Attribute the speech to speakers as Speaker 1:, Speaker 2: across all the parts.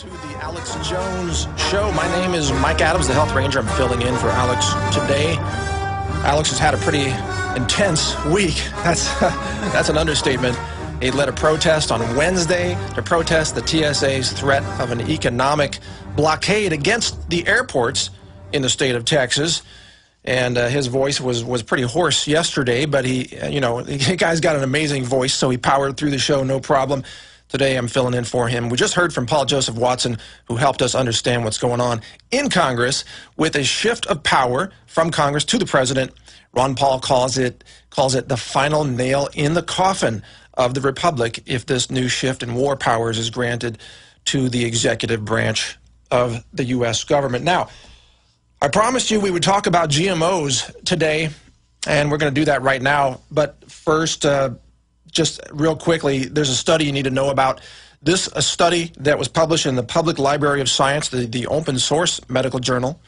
Speaker 1: To the Alex Jones Show. My name is Mike Adams, the Health Ranger. I'm filling in for Alex today. Alex has had a pretty intense week. That's an understatement. He led a protest on Wednesday to protest the TSA's threat of an economic blockade against the airports in the state of Texas. And his voice was pretty hoarse yesterday, but the guy's got an amazing voice, so he powered through the show, no problem. Today, I'm filling in for him. We just heard from Paul Joseph Watson, who helped us understand what's going on in Congress with a shift of power from Congress to the president. Ron Paul calls it the final nail in the coffin of the republic if this new shift in war powers is granted to the executive branch of the U.S. government. Now, I promised you we would talk about GMOs today, and we're going to do that right now. But first, just real quickly, there's a study you need to know about. A study that was published in the Public Library of Science, the open source medical journal,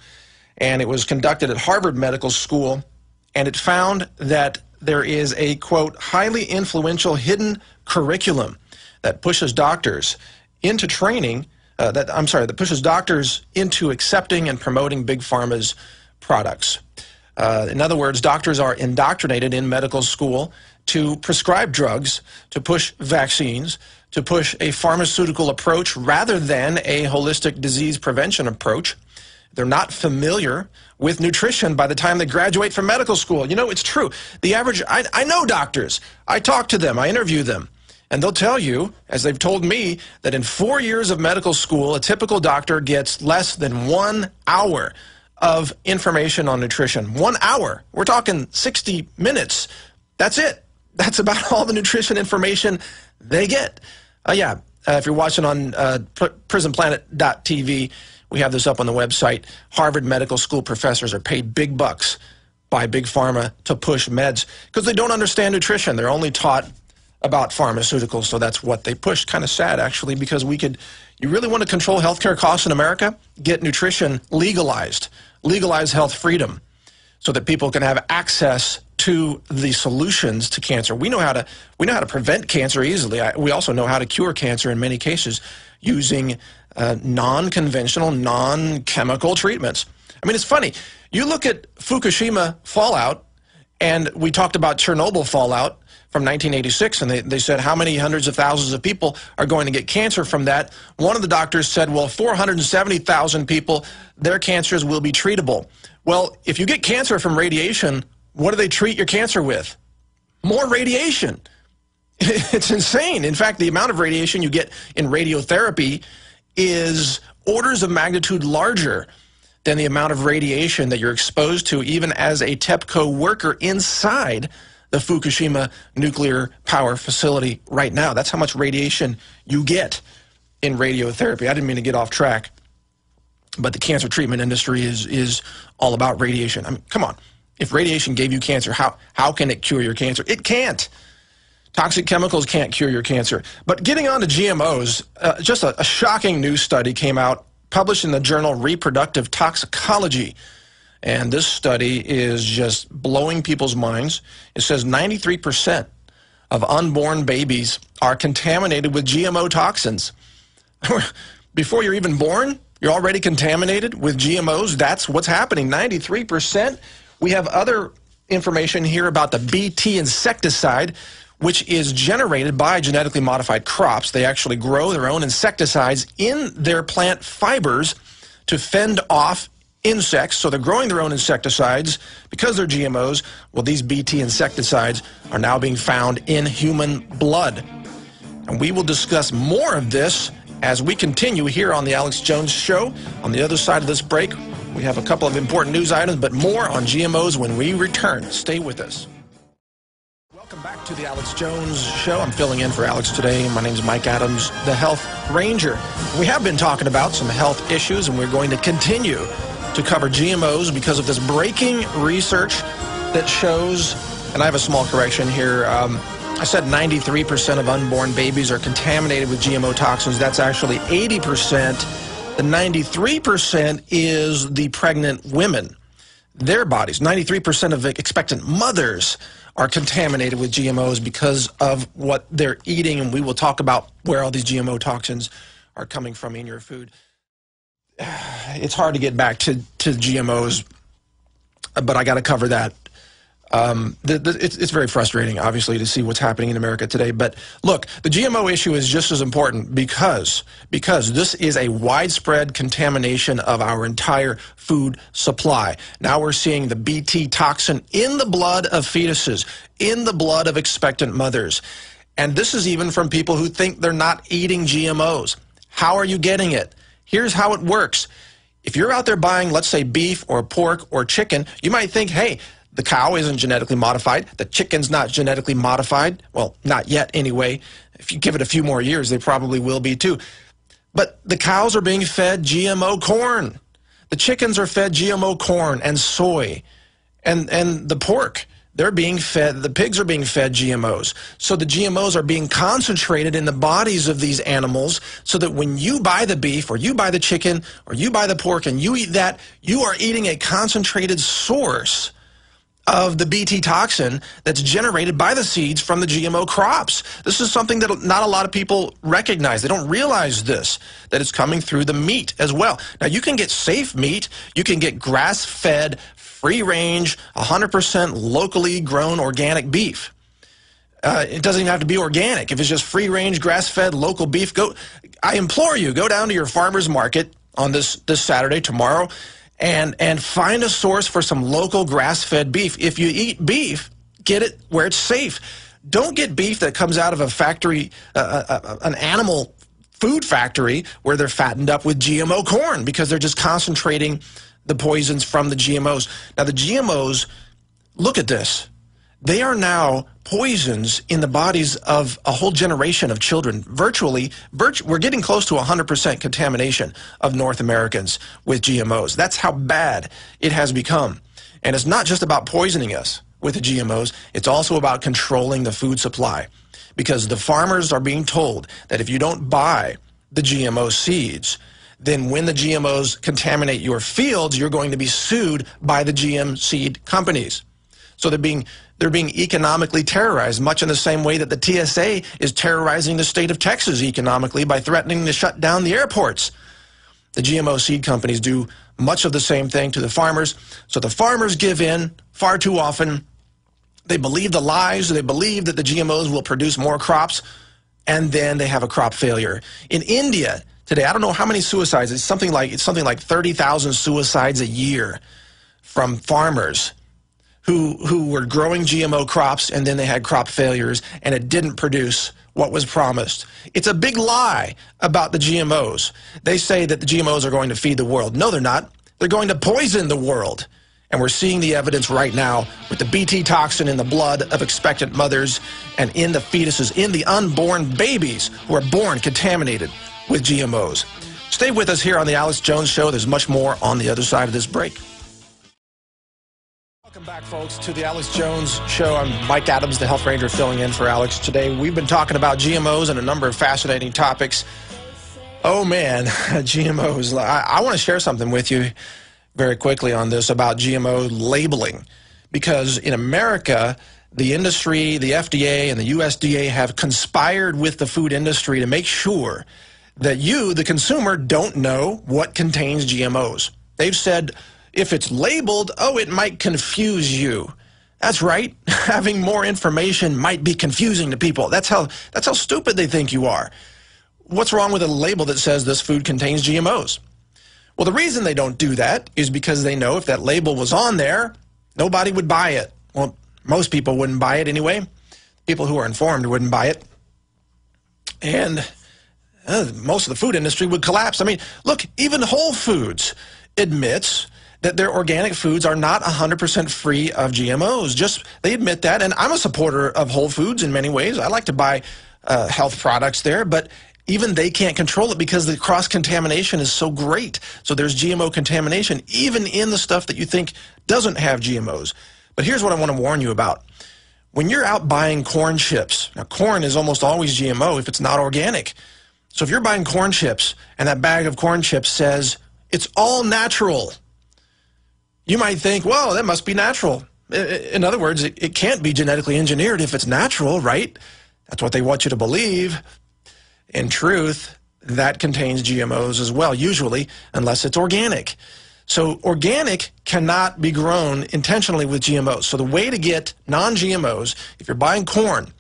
Speaker 1: and it was conducted at Harvard Medical School, and it found that there is a, quote, highly influential hidden curriculum that pushes doctors into training, that pushes doctors into accepting and promoting Big Pharma's products. In other words, doctors are indoctrinated in medical school to prescribe drugs, to push vaccines, to push a pharmaceutical approach rather than a holistic disease prevention approach. They're not familiar with nutrition by the time they graduate from medical school. You know, it's true. The average, I know doctors. I talk to them. I interview them. And they'll tell you, as they've told me, that in 4 years of medical school, a typical doctor gets less than 1 hour of information on nutrition. 1 hour. We're talking 60 minutes. That's it. That's about all the nutrition information they get. If you're watching on prisonplanet.tv, we have this up on the website. Harvard Medical School professors are paid big bucks by Big Pharma to push meds because they don't understand nutrition. They're only taught about pharmaceuticals, so that's what they push. Kind of sad, actually, because you really want to control healthcare costs in America? Get nutrition legalized. Legalize health freedom so that people can have access to the solutions to cancer. We know how to prevent cancer easily. We also know how to cure cancer in many cases using non-conventional, non-chemical treatments. I mean, it's funny. You look at Fukushima fallout, and we talked about Chernobyl fallout from 1986, and they said how many hundreds of thousands of people are going to get cancer from that. One of the doctors said, well, 470,000 people, their cancers will be treatable. Well, if you get cancer from radiation, what do they treat your cancer with? More radiation. It's insane. In fact, the amount of radiation you get in radiotherapy is orders of magnitude larger than the amount of radiation that you're exposed to even as a TEPCO worker inside the Fukushima nuclear power facility right now. That's how much radiation you get in radiotherapy. I didn't mean to get off track, but the cancer treatment industry is all about radiation. I mean, come on. If radiation gave you cancer, how can it cure your cancer? It can't. Toxic chemicals can't cure your cancer. But getting on to GMOs, just a shocking news study came out, published in the journal Reproductive Toxicology. And this study is just blowing people's minds. It says 93% of unborn babies are contaminated with GMO toxins. Before you're even born, you're already contaminated with GMOs. That's what's happening, 93%. We have other information here about the Bt insecticide, which is generated by genetically modified crops. They actually grow their own insecticides in their plant fibers to fend off insects. So they're growing their own insecticides because they're GMOs. Well, these Bt insecticides are now being found in human blood. And we will discuss more of this as we continue here on the Alex Jones Show. On the other side of this break, we have a couple of important news items, but more on GMOs when we return. Stay with us. Welcome back to the Alex Jones Show. I'm filling in for Alex today. My name is Mike Adams, the Health Ranger. We have been talking about some health issues, and we're going to continue to cover GMOs because of this breaking research that shows, and I have a small correction here, I said 93% of unborn babies are contaminated with GMO toxins. That's actually 80%. The 93% is the pregnant women, their bodies. 93% of expectant mothers are contaminated with GMOs because of what they're eating, and we will talk about where all these GMO toxins are coming from in your food. It's hard to get back to GMOs, but I got to cover that. It's very frustrating, obviously, to see what's happening in America today. But look, the GMO issue is just as important because this is a widespread contamination of our entire food supply. Now we're seeing the Bt toxin in the blood of fetuses, in the blood of expectant mothers. And this is even from people who think they're not eating GMOs. How are you getting it? Here's how it works. If you're out there buying, let's say, beef or pork or chicken, you might think, hey, the cow isn't genetically modified. The chicken's not genetically modified. Well, not yet anyway. If you give it a few more years, they probably will be too. But the cows are being fed GMO corn. The chickens are fed GMO corn and soy. And the pork, they're being fed, the pigs are being fed GMOs. So the GMOs are being concentrated in the bodies of these animals so that when you buy the beef or you buy the chicken or you buy the pork and you eat that, you are eating a concentrated source of the Bt toxin that's generated by the seeds from the GMO crops. This is something that not a lot of people recognize. They don't realize this, that it's coming through the meat as well. Now, you can get safe meat. You can get grass-fed, free-range, 100% locally grown organic beef. It doesn't even have to be organic. If it's just free-range, grass-fed, local beef, I implore you, go down to your farmer's market on this Saturday, tomorrow, and find a source for some local grass-fed beef. If you eat beef, get it where it's safe. Don't get beef that comes out of a factory, an animal food factory where they're fattened up with GMO corn because they're just concentrating the poisons from the GMOs. Now, the GMOs, look at this. They are now poisons in the bodies of a whole generation of children. We're getting close to 100% contamination of North Americans with GMOs. That's how bad it has become. And it's not just about poisoning us with the GMOs. It's also about controlling the food supply. Because the farmers are being told that if you don't buy the GMO seeds, then when the GMOs contaminate your fields, you're going to be sued by the GM seed companies. So they're being economically terrorized, much in the same way that the TSA is terrorizing the state of Texas economically by threatening to shut down the airports. The GMO seed companies do much of the same thing to the farmers. So the farmers give in far too often. They believe the lies. They believe that the GMOs will produce more crops, and then they have a crop failure. In India today, I don't know how many suicides. It's something like 30,000 suicides a year from farmers who were growing GMO crops, and then they had crop failures, and it didn't produce what was promised. It's a big lie about the GMOs. They say that the GMOs are going to feed the world. No, they're not. They're going to poison the world. And we're seeing the evidence right now with the Bt toxin in the blood of expectant mothers and in the fetuses, in the unborn babies who are born contaminated with GMOs. Stay with us here on The Alex Jones Show. There's much more on the other side of this break. Welcome back, folks, to the Alex Jones Show. I'm Mike Adams, the Health Ranger, filling in for Alex today. We've been talking about GMOs and a number of fascinating topics. Oh, man, GMOs. I want to share something with you very quickly on this about GMO labeling, because in America, the industry, the FDA, and the USDA have conspired with the food industry to make sure that you, the consumer, don't know what contains GMOs. They've said, if it's labeled, oh, it might confuse you. That's right. Having more information might be confusing to people. That's how stupid they think you are. What's wrong with a label that says this food contains GMOs? Well, the reason they don't do that is because they know if that label was on there, nobody would buy it. Well, most people wouldn't buy it anyway. People who are informed wouldn't buy it. And most of the food industry would collapse. I mean, look, even Whole Foods admits that their organic foods are not 100% free of GMOs. They admit that, and I'm a supporter of Whole Foods in many ways. I like to buy health products there, but even they can't control it because the cross-contamination is so great. So there's GMO contamination, even in the stuff that you think doesn't have GMOs. But here's what I want to warn you about. When you're out buying corn chips, now corn is almost always GMO if it's not organic. So if you're buying corn chips and that bag of corn chips says it's all natural, you might think, well, that must be natural. In other words, it can't be genetically engineered if it's natural, right? That's what they want you to believe. In truth, that contains GMOs as well, usually, unless it's organic. So organic cannot be grown intentionally with GMOs. So the way to get non-GMOs, if you're buying corn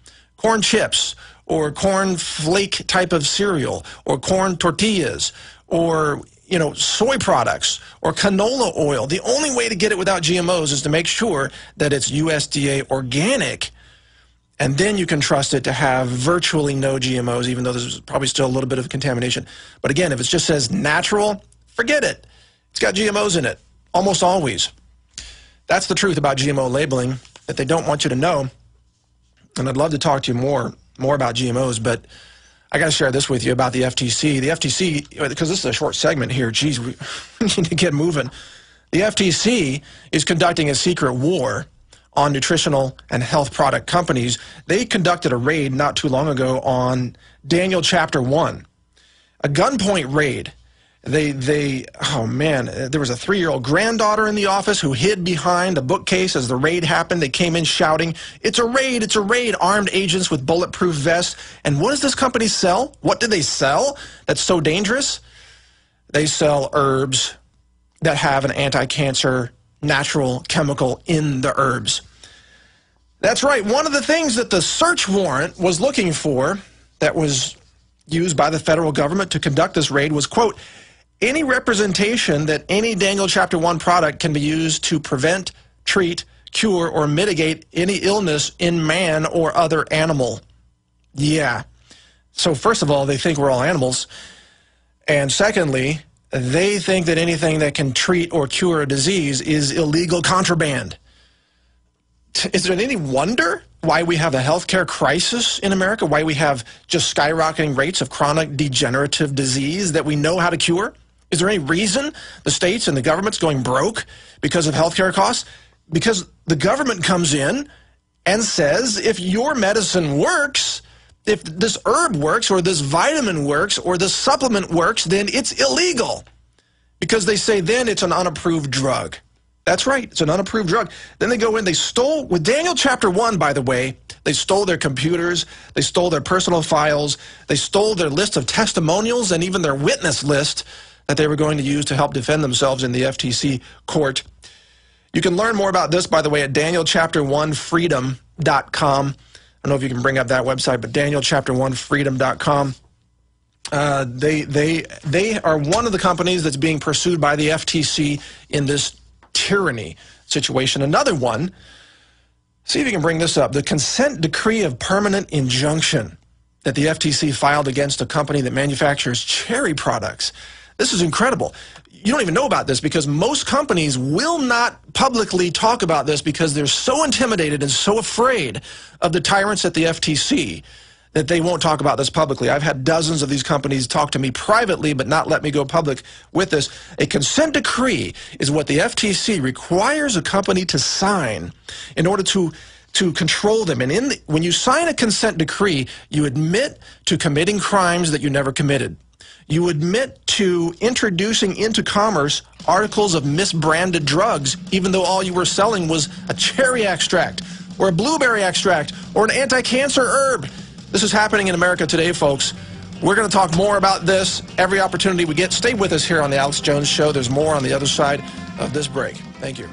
Speaker 1: chips, or corn flake type of cereal, or corn tortillas, or soy products, or canola oil, the only way to get it without GMOs is to make sure that it's USDA organic, and then you can trust it to have virtually no GMOs, even though there's probably still a little bit of contamination. But again, if it just says natural, forget it. It's got GMOs in it, almost always. That's the truth about GMO labeling that they don't want you to know. And I'd love to talk to you more about GMOs, but I got to share this with you about the FTC. The FTC, because this is a short segment here, geez, we need to get moving. The FTC is conducting a secret war on nutritional and health product companies. They conducted a raid not too long ago on Daniel Chapter 1, a gunpoint raid. Oh man, there was a 3-year-old granddaughter in the office who hid behind a bookcase as the raid happened. They came in shouting, "It's a raid, it's a raid," armed agents with bulletproof vests. And what does this company sell? What do they sell that's so dangerous? They sell herbs that have an anti-cancer natural chemical in the herbs. That's right, one of the things that the search warrant was looking for that was used by the federal government to conduct this raid was, quote, any representation that any Daniel Chapter 1 product can be used to prevent, treat, cure, or mitigate any illness in man or other animal. Yeah. So first of all, they think we're all animals. And secondly, they think that anything that can treat or cure a disease is illegal contraband. Is there any wonder why we have a healthcare crisis in America? Why we have just skyrocketing rates of chronic degenerative disease that we know how to cure? Is there any reason the states and the government's going broke because of healthcare costs? Because the government comes in and says, if your medicine works, if this herb works, or this vitamin works, or this supplement works, then it's illegal. Because they say then it's an unapproved drug. That's right, it's an unapproved drug. Then they go in, they stole, with Daniel Chapter 1, by the way, they stole their computers, they stole their personal files, they stole their list of testimonials, and even their witness list that they were going to use to help defend themselves in the FTC court. You can learn more about this, by the way, at DanielChapter1Freedom.com. I don't know if you can bring up that website, but DanielChapter1Freedom.com. They are one of the companies that's being pursued by the FTC in this tyranny situation. Another one, see if you can bring this up, the consent decree of permanent injunction that the FTC filed against a company that manufactures cherry products. This is incredible. You don't even know about this because most companies will not publicly talk about this because they're so intimidated and so afraid of the tyrants at the FTC that they won't talk about this publicly. I've had dozens of these companies talk to me privately but not let me go public with this. A consent decree is what the FTC requires a company to sign in order to control them. And when you sign a consent decree, you admit to committing crimes that you never committed. You admit to introducing into commerce articles of misbranded drugs, even though all you were selling was a cherry extract or a blueberry extract or an anti-cancer herb. This is happening in America today, folks. We're going to talk more about this every opportunity we get. Stay with us here on The Alex Jones Show. There's more on the other side of this break. Thank you.